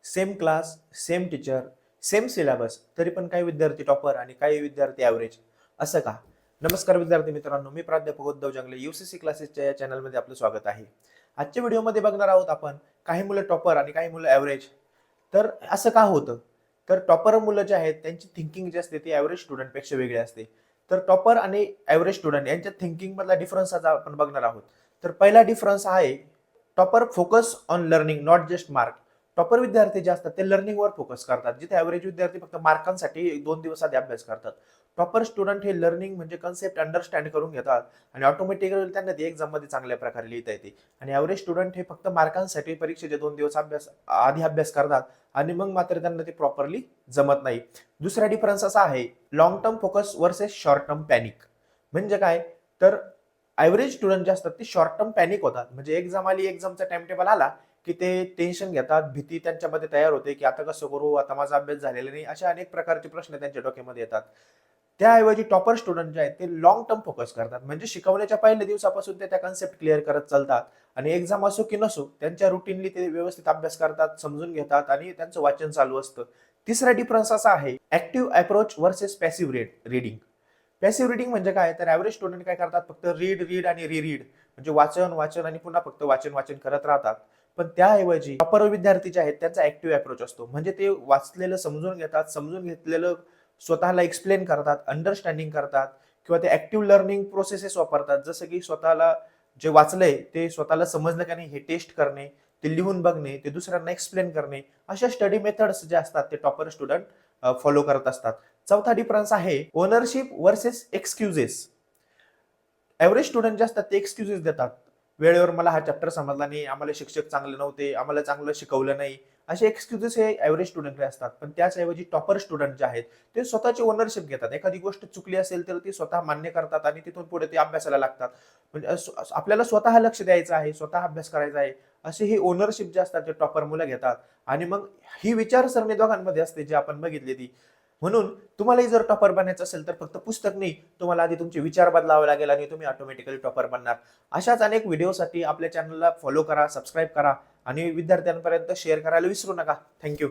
Same class, same teacher, same syllabus, तरी पण काही विद्यार्थी टॉपर आणि काही विद्यार्थी ॲव्हरेज. असं का? नमस्कार विद्यार्थी मित्रांनो, मी प्राध्यापक उद्धव जंगले, UCC क्लासेसच्या या चॅनलमध्ये आपलं स्वागत आहे. आजच्या व्हिडिओमध्ये बघणार आहोत आपण काही मुलं टॉपर आणि काही मुलं ॲव्हरेज. तर असं का होतं? तर टॉपर मुलं जे आहेत त्यांची थिंकिंग जी असते ती ॲव्हरेज स्टुडंटपेक्षा वेगळी असते. तर टॉपर आणि ॲव्हरेज स्टुडंट यांच्या थिंकिंग मधला डिफरन्स आज आपण बघणार आहोत. तर पहिला डिफरन्स आहे, topper focus on learning not just mark. Topper विद्यार्थी जे असतात ते लर्निंगवर फोकस करतात, जिथे ॲव्हरेज विद्यार्थी फक्त मार्कांसाठी 2 दिवस आधी अभ्यास करतात. टॉपर स्टुडंट हे लर्निंग म्हणजे कन्सेप्ट अंडरस्टँड करून घेतात आणि ऑटोमॅटिकली त्यांना ती एक्झाममध्ये चांगल्या प्रकारे लिहिता येते. आणि ॲव्हरेज स्टुडंट हे फक्त मार्कांसाठी परीक्षेचे 2 दिवस आधी अभ्यास करतात आणि मग मात्र त्यांना ते प्रॉपरली जमत नाही. दुसरा डिफरन्स असा आहे, long term focus versus short term panic. म्हणजे काय? तर ॲव्हरेज स्टुडंट जे असतात ते शॉर्ट टर्म पॅनिक होतात. म्हणजे एक्झाम आली, एक्झामचा टाइम टेबल आला की ते टेन्शन घेतात, भीती त्यांच्यामध्ये तयार होते की आता कसं करू, आता माझा अभ्यास झालेला नाही, अशा अनेक प्रकारचे प्रश्न त्यांच्या डोक्यामध्ये येतात. त्याऐवजी टॉपर स्टुडंट जे आहेत ते लॉंग टर्म फोकस करतात. म्हणजे शिकवण्याच्या पहिल्या दिवसापासून ते त्या कन्सेप्ट क्लिअर करत चालतात आणि एक्झाम असो की नसो त्यांच्या रुटीनली ते व्यवस्थित अभ्यास करतात, समजून घेतात आणि त्यांचं वाचन चालू असतं. तिसरा डिफरन्स असा आहे, active approach versus passive reading. Passive reading म्हणजे काय? तर ॲव्हरेज स्टुडंट काय करतात? फक्त रीड रीड आणि रीड, म्हणजे वाचन वाचन आणि पुन्हा फक्त वाचन वाचन करत राहतात. पण त्याऐवजी टॉपर विद्यार्थी जे आहेत त्यांचा ऍक्टिव्ह अप्रोच असतो. म्हणजे ते वाचलेलं समजून घेतात, समजून घेतलेलं स्वतःला एक्सप्लेन करतात, अंडरस्टँडिंग करतात किंवा ते ऍक्टिव्ह लर्निंग प्रोसेसेस वापरतात. जसं की स्वतःला जे वाचलंय ते स्वतःला समजलं का नाही हे टेस्ट करणे, ते लिहून बघणे, ते दुसऱ्यांना एक्सप्लेन करणे, अशा स्टडी मेथड्स जे असतात ते टॉपर स्टुडंट फॉलो करत असतात. चौथा डिफरन्स आहे, ownership versus excuses. Average student जे असतात ते एक्सक्युजेस देतात. वेळेवर मला हा चॅप्टर समजला नाही, आम्हाला शिक्षक चांगले नव्हते, आम्हाला चांगलं शिकवलं नाही, असे एक्सक्युजेस हे ॲव्हरेज स्टुडंटकडे असतात. पण त्याचऐवजी टॉपर स्टुडंट जे आहेत ते स्वतःची ओनरशिप घेतात. एखादी गोष्ट चुकली असेल तर ती स्वतः मान्य करतात आणि तिथून पुढे ते अभ्यासाला लागतात. म्हणजे आपल्याला स्वतः लक्ष द्यायचं आहे, स्वतः अभ्यास करायचा आहे, अशी ही ओनरशिप जे असतात ते टॉपर मुलं घेतात. आणि मग ही विचारसरणी दोघांमध्ये असते जी आपण बघितली ती. म्हणून तुम्हालाही जर टॉपर बनायचं असेल तर फक्त पुस्तक नाही, तुम्हाला आधी तुमचे विचार बदलावे लागेल आणि तुम्ही ऑटोमॅटिकली टॉपर बनणार. अशाच अनेक व्हिडिओसाठी आपल्या चॅनलला फॉलो करा, सबस्क्राईब करा आणि विद्यार्थ्यांपर्यंत शेअर करायला विसरू नका. थँक्यू.